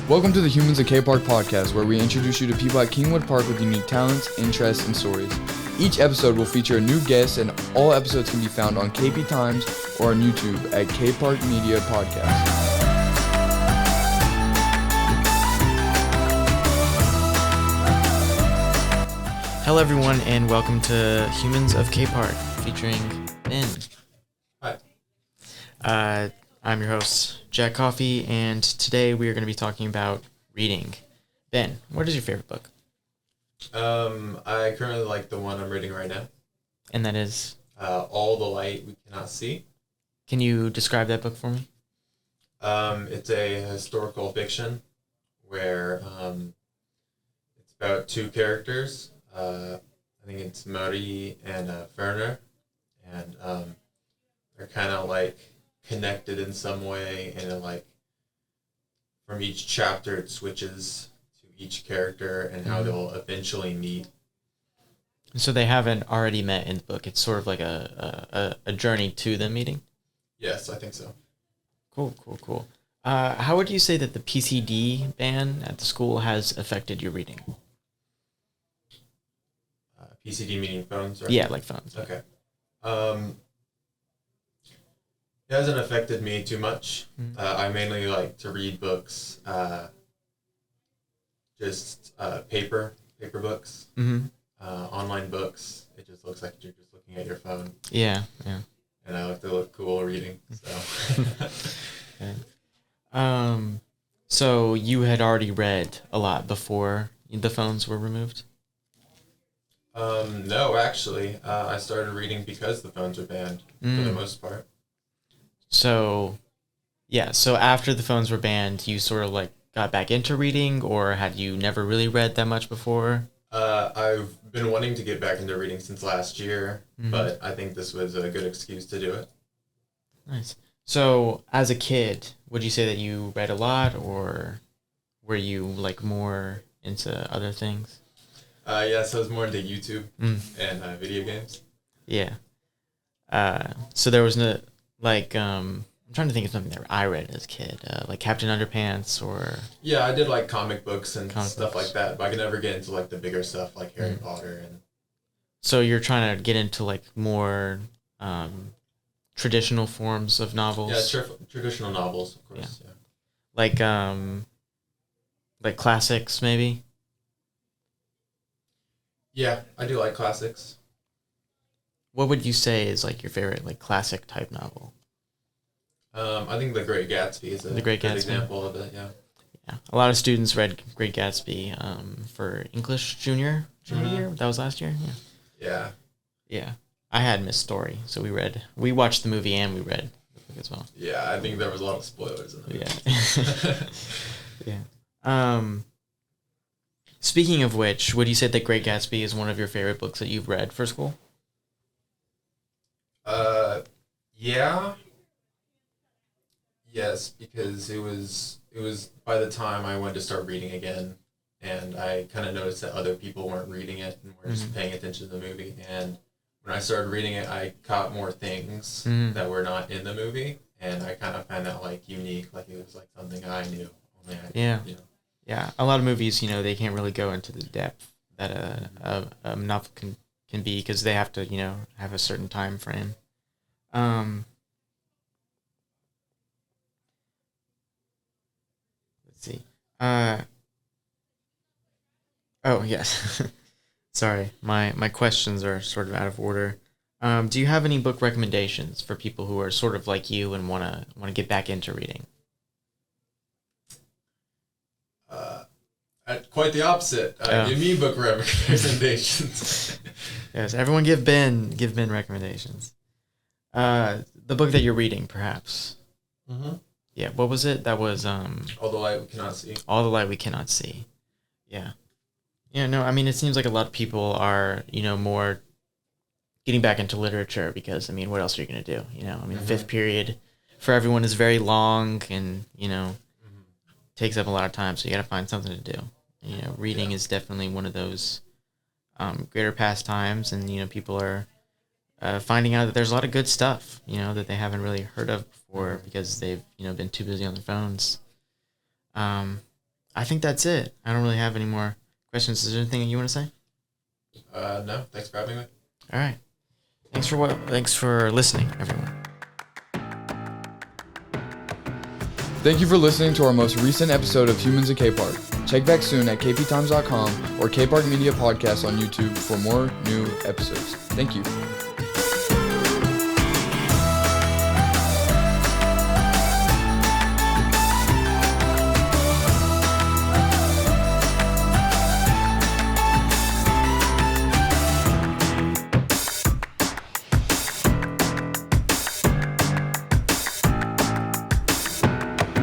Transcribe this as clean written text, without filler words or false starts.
Welcome to the Humans of KPARK podcast, where we introduce you to people at Kingwood Park with unique talents, interests, and stories. Each episode will feature a new guest, and all episodes can be found on KP Times or on YouTube at KPARK Media Podcast. Hello, everyone, and welcome to Humans of KPARK, featuring Ben. Hi. I'm your host, Jack Coffey, and today we are going to be talking about reading. Ben, what is your favorite book? I currently like the one I'm reading right now. And that is? All the Light We Cannot See. Can you describe that book for me? It's a historical fiction where it's about two characters. I think it's Murray and Werner, and they're kind of like connected in some way, and from each chapter it switches to each character and how they'll eventually meet. So they haven't already met in the book. It's sort of like a journey to them meeting? Yes, I think so. Cool. How would you say that the PCD ban at the school has affected your reading? PCD meaning phones, right? Yeah, like phones. Okay. It hasn't affected me too much. I mainly like to read books, paper books, online books. It just looks like you're just looking at your phone. Yeah. And I like to look cool reading, so. Okay. So you had already read a lot before the phones were removed? No, actually, I started reading because the phones were banned for the most part. So after the phones were banned, you sort of like got back into reading, or had you never really read that much before? I've been wanting to get back into reading since last year, but I think this was a good excuse to do it. Nice. So as a kid, would you say that you read a lot, or were you like more into other things? Yes, I was more into YouTube and video games. Yeah. So there was no, I'm trying to think of something that I read as a kid, like Captain Underpants or... Yeah, I did like comic books and stuff like that, but I could never get into like the bigger stuff like Harry Potter and... So you're trying to get into like more traditional forms of novels? Yeah, traditional novels, of course, yeah. Like classics, maybe? Yeah, I do like classics. What would you say is like your favorite like classic type novel? I think The Great Gatsby is a good example of it, yeah. Yeah, a lot of students read Great Gatsby for English junior year. That was last year? Yeah. Yeah. I had Miss Story, so we watched the movie and we read the book as well. Yeah, I think there was a lot of spoilers in it. Yeah. Yeah. Speaking of which, would you say that Great Gatsby is one of your favorite books that you've read for school? Yeah. Yes, because it was by the time I went to start reading again, and I kind of noticed that other people weren't reading it and were just paying attention to the movie. And when I started reading it, I caught more things that were not in the movie, and I kind of found that like unique, like it was like something I knew. Only I, Yeah. Yeah, a lot of movies, they can't really go into the depth that a novel can be because they have to, have a certain time frame. Let's see. Oh, yes. Sorry, my questions are sort of out of order. Do you have any book recommendations for people who are sort of like you and wanna get back into reading? Quite the opposite. Give me book recommendations. Yes, everyone give Ben recommendations. The book that you're reading, perhaps. Yeah, what was it? That was All the Light We Cannot See. All the Light We Cannot See. Yeah. Yeah, no, I mean, it seems like a lot of people are, more getting back into literature because, what else are you going to do? Fifth period for everyone is very long and, takes up a lot of time, so you got to find something to do. Reading is definitely one of those greater pastimes, and people are finding out that there's a lot of good stuff that they haven't really heard of before because they've been too busy on their phones. I think that's it. I don't really have any more questions. Is there anything you want to say? No, thanks for having me. All right. Thanks for listening, everyone. Thank you for listening to our most recent episode of Humans at KPARK. Check back soon at kptimes.com or KPARK Media Podcast on YouTube for more new episodes. Thank you.